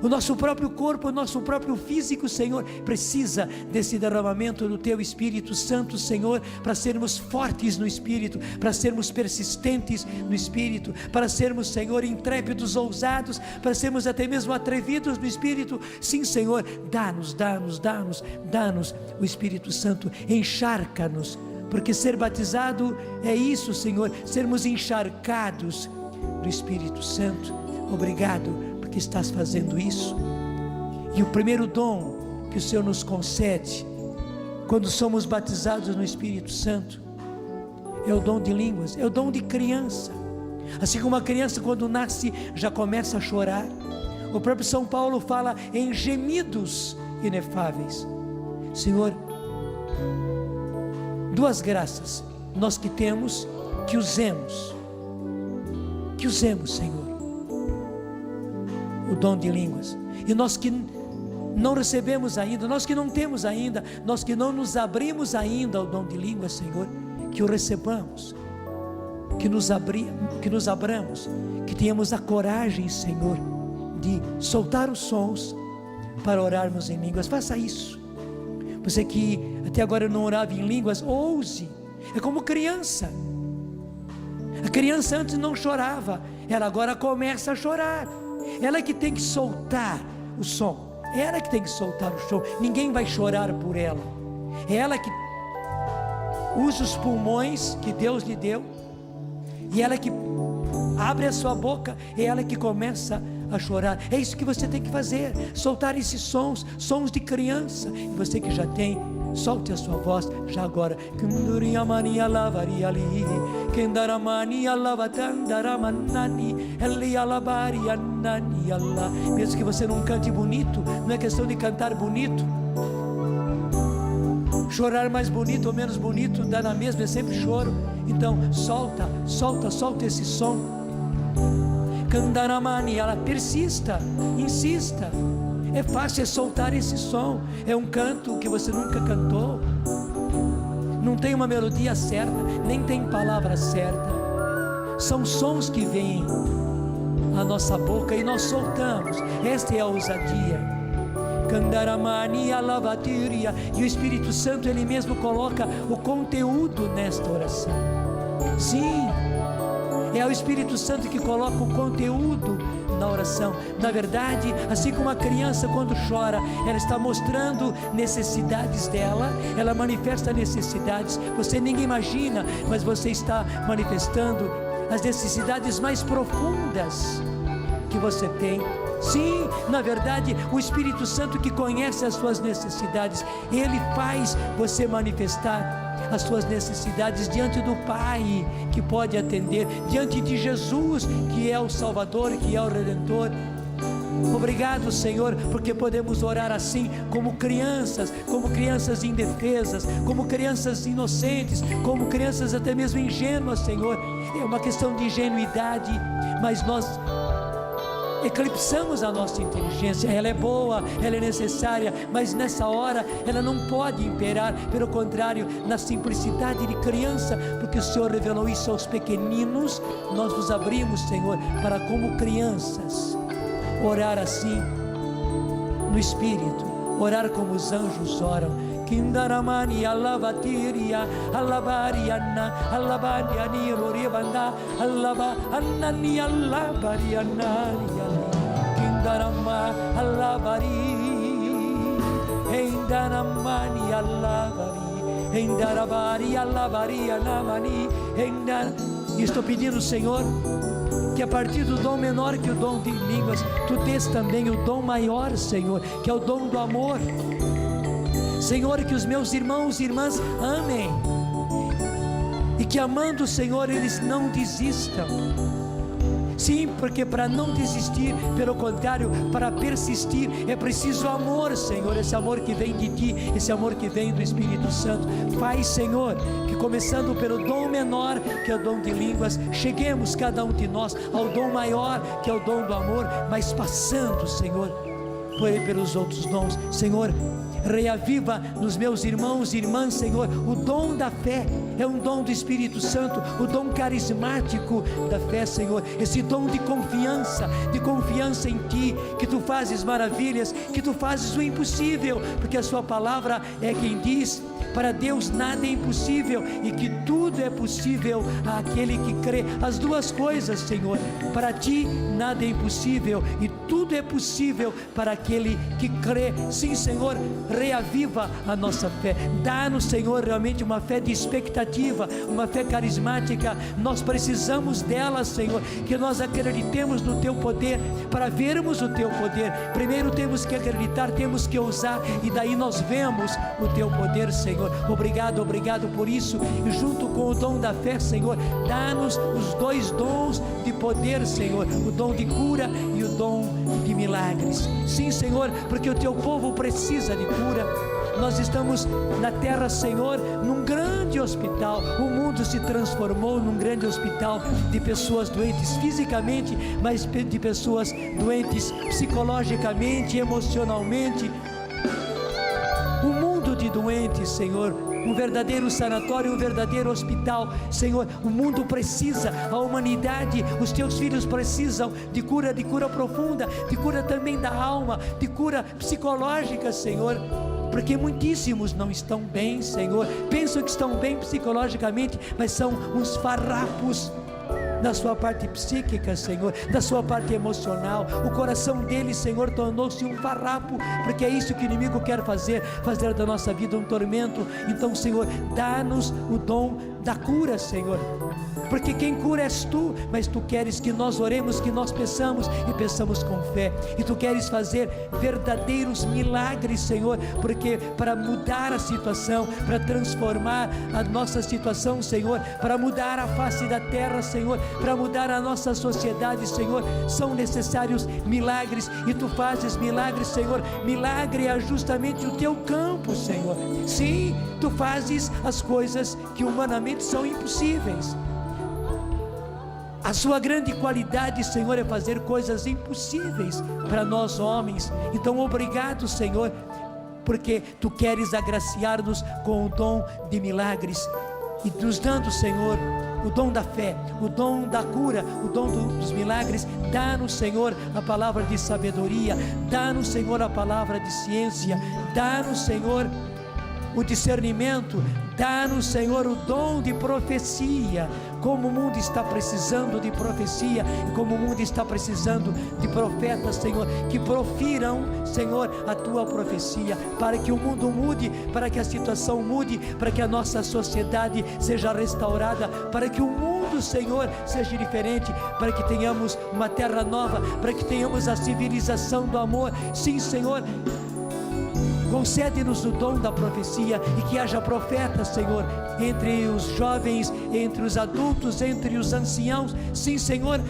o nosso próprio corpo, o nosso próprio físico, Senhor, precisa desse derramamento do Teu Espírito Santo, Senhor, para sermos fortes no Espírito, para sermos persistentes no Espírito, para sermos, Senhor, intrépidos, ousados, para sermos até mesmo atrevidos no Espírito. Sim, Senhor, dá-nos o Espírito Santo, encharca-nos, porque ser batizado é isso, Senhor, sermos encharcados do Espírito Santo. Obrigado que estás fazendo isso. E o primeiro dom que o Senhor nos concede quando somos batizados no Espírito Santo é o dom de línguas, é o dom de criança. Assim como a criança quando nasce já começa a chorar, o próprio São Paulo fala em gemidos inefáveis. Senhor, duas graças nós que temos, que usemos, Senhor, o dom de línguas. E nós que não recebemos ainda, nós que não temos ainda, nós que não nos abrimos ainda ao dom de línguas, Senhor, que o recebamos, que nos abramos, que tenhamos a coragem, Senhor, de soltar os sons para orarmos em línguas. Faça isso. Você que até agora não orava em línguas, ouse. É como criança. A criança antes não chorava, ela agora começa a chorar. Ela que tem que soltar o som, ela que tem que soltar o som. Ninguém vai chorar por ela. É ela que usa os pulmões que Deus lhe deu, e ela que abre a sua boca, é ela que começa a chorar. É isso que você tem que fazer, soltar esses sons de criança. E você que já tem, solte a sua voz já agora. Mesmo que você não cante bonito, não é questão de cantar bonito. Chorar mais bonito ou menos bonito dá na mesma, é sempre choro. Então solta esse som. Kandaramani, ela persista, insista. É fácil soltar esse som. É um canto que você nunca cantou. Não tem uma melodia certa, nem tem palavra certa. São sons que vêm à nossa boca e nós soltamos. Esta é a ousadia. Kandaramani alavatiria. E o Espírito Santo, Ele mesmo coloca o conteúdo nesta oração. Sim, é o Espírito Santo que coloca o conteúdo na oração. Na verdade, assim como a criança quando chora, ela está mostrando necessidades dela, ela manifesta necessidades, você nem imagina, mas você está manifestando as necessidades mais profundas que você tem. Sim, na verdade, o Espírito Santo que conhece as suas necessidades, Ele faz você manifestar as suas necessidades diante do Pai, que pode atender, diante de Jesus, que é o Salvador, que é o Redentor. Obrigado, Senhor, porque podemos orar assim, como crianças indefesas, como crianças inocentes, como crianças até mesmo ingênuas, Senhor. É uma questão de ingenuidade, mas nós eclipsamos a nossa inteligência. Ela é boa, ela é necessária, mas nessa hora ela não pode imperar. Pelo contrário, na simplicidade de criança, porque o Senhor revelou isso aos pequeninos, nós nos abrimos, Senhor, para como crianças orar assim no Espírito, orar como os anjos oram. Kindaramani alavatiria alavariana alavariani loribanda alava annani alavariana kindarama alavari endaramani alavari endarabari alavariana mani endar. Estou pedindo, Senhor, que a partir do dom menor que o dom de línguas, Tu dês também o dom maior, Senhor, que é o dom do amor. Senhor, que os meus irmãos e irmãs amem, e que amando o Senhor eles não desistam. Sim, porque para não desistir, pelo contrário, para persistir, é preciso amor, Senhor, esse amor que vem de Ti, esse amor que vem do Espírito Santo. Faz, Senhor, que começando pelo dom menor, que é o dom de línguas, cheguemos cada um de nós ao dom maior, que é o dom do amor, mas passando, Senhor, pelos outros dons. Senhor, reaviva nos meus irmãos e irmãs, Senhor, o dom da fé. É um dom do Espírito Santo, o dom carismático da fé, Senhor, esse dom de confiança em Ti, que Tu fazes maravilhas, que Tu fazes o impossível, porque a Sua palavra é quem diz: para Deus nada é impossível, e que tudo é possível àquele que crê. As duas coisas, Senhor, para Ti nada é impossível, e tudo é possível para aquele que crê. Sim, Senhor, reaviva a nossa fé, dá-nos, Senhor, realmente uma fé de expectativa, uma fé carismática. Nós precisamos dela, Senhor, que nós acreditemos no Teu poder. Para vermos o Teu poder, primeiro temos que acreditar, temos que ousar, e daí nós vemos o Teu poder, Senhor. Obrigado por isso, e junto com o dom da fé, Senhor, dá-nos os dois dons de poder, Senhor, o dom de cura e o dom de milagres. Sim, Senhor, porque o Teu povo precisa de cura. Nós estamos na terra, Senhor, num grande hospital. O mundo se transformou num grande hospital de pessoas doentes fisicamente, mas de pessoas doentes psicologicamente, emocionalmente. Um mundo de doentes, Senhor, um verdadeiro sanatório, um verdadeiro hospital, Senhor. O mundo precisa, a humanidade, os Teus filhos precisam de cura profunda, de cura também da alma, de cura psicológica, Senhor, porque muitíssimos não estão bem, Senhor, pensam que estão bem psicologicamente, mas são uns farrapos da sua parte psíquica, Senhor, da sua parte emocional. O coração deles, Senhor, tornou-se um farrapo, porque é isso que o inimigo quer fazer da nossa vida um tormento. Então, Senhor, dá-nos o dom da cura, Senhor, porque quem cura és Tu, mas Tu queres que nós oremos, que nós peçamos, e peçamos com fé, e Tu queres fazer verdadeiros milagres, Senhor, porque para mudar a situação, para transformar a nossa situação, Senhor, para mudar a face da terra, Senhor, para mudar a nossa sociedade, Senhor, são necessários milagres, e Tu fazes milagres, Senhor. Milagre é justamente o Teu campo, Senhor. Sim, Tu fazes as coisas que humanamente são impossíveis. A Sua grande qualidade, Senhor, é fazer coisas impossíveis para nós homens. Então, obrigado, Senhor, porque Tu queres agraciar-nos com o dom de milagres, e nos dando, Senhor, o dom da fé, o dom da cura, o dom dos milagres. Dá-nos, Senhor, a palavra de sabedoria, dá-nos, Senhor, a palavra de ciência, dá-nos, Senhor, o discernimento, dá-nos, Senhor, o dom de profecia. Como o mundo está precisando de profecia, e como o mundo está precisando de profetas, Senhor, que profiram, Senhor, a Tua profecia, para que o mundo mude, para que a situação mude, para que a nossa sociedade seja restaurada, para que o mundo, Senhor, seja diferente, para que tenhamos uma terra nova, para que tenhamos a civilização do amor. Sim, Senhor, concede-nos o dom da profecia, e que haja profetas, Senhor, entre os jovens, entre os adultos, entre os anciãos. Sim, Senhor,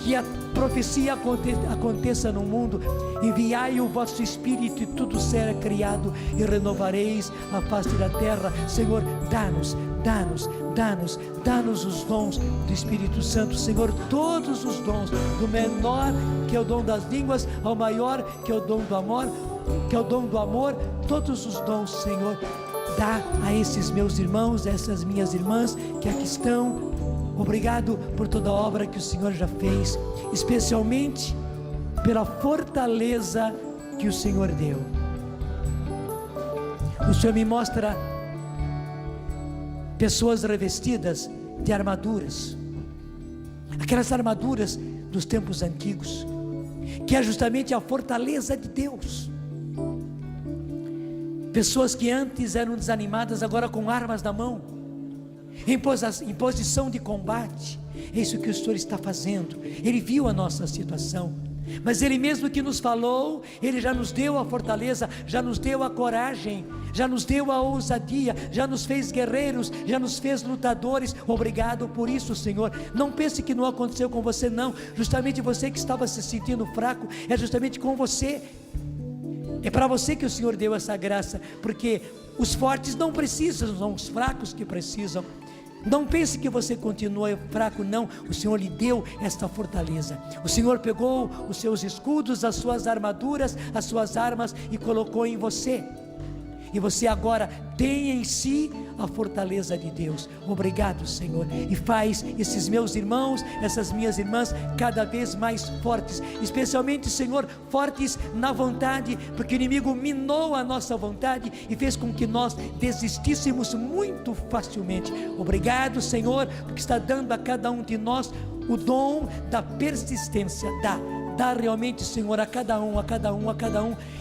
que a profecia aconteça no mundo. Enviai o vosso Espírito, e tudo será criado, e renovareis a face da terra. Senhor, dá-nos os dons do Espírito Santo, Senhor, todos os dons, do menor, que é o dom das línguas, ao maior, que é o dom do amor, todos os dons, Senhor, dá a esses meus irmãos, a essas minhas irmãs que aqui estão. Obrigado por toda a obra que o Senhor já fez, especialmente pela fortaleza que o Senhor deu. O Senhor me mostra pessoas revestidas de armaduras, aquelas armaduras dos tempos antigos, que é justamente a fortaleza de Deus. Pessoas que antes eram desanimadas, agora com armas na mão, em posição de combate. É isso que o Senhor está fazendo. Ele viu a nossa situação, mas Ele mesmo que nos falou, Ele já nos deu a fortaleza, já nos deu a coragem, já nos deu a ousadia, já nos fez guerreiros, já nos fez lutadores. Obrigado por isso, Senhor. Não pense que não aconteceu com você, não. Justamente você que estava se sentindo fraco, é justamente com você. É para você que o Senhor deu essa graça, porque os fortes não precisam, são os fracos que precisam. Não pense que você continua fraco, não. O Senhor lhe deu esta fortaleza. O Senhor pegou os seus escudos, as suas armaduras, as suas armas, e colocou em você. e você agora tem em si a fortaleza de Deus. Obrigado, Senhor, e faz esses meus irmãos, essas minhas irmãs cada vez mais fortes, especialmente, Senhor, fortes na vontade, porque o inimigo minou a nossa vontade e fez com que nós desistíssemos muito facilmente. Obrigado, Senhor, porque está dando a cada um de nós o dom da persistência. Dá realmente, Senhor, a cada um,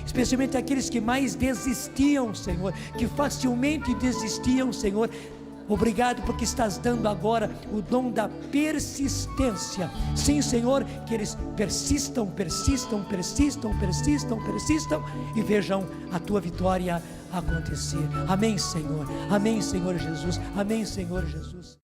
especialmente aqueles que mais desistiam, Senhor, que facilmente desistiam, Senhor. Obrigado porque estás dando agora o dom da persistência. Sim, Senhor, que eles persistam e vejam a tua vitória acontecer. Amém, Senhor. Amém, Senhor Jesus. Amém, Senhor Jesus.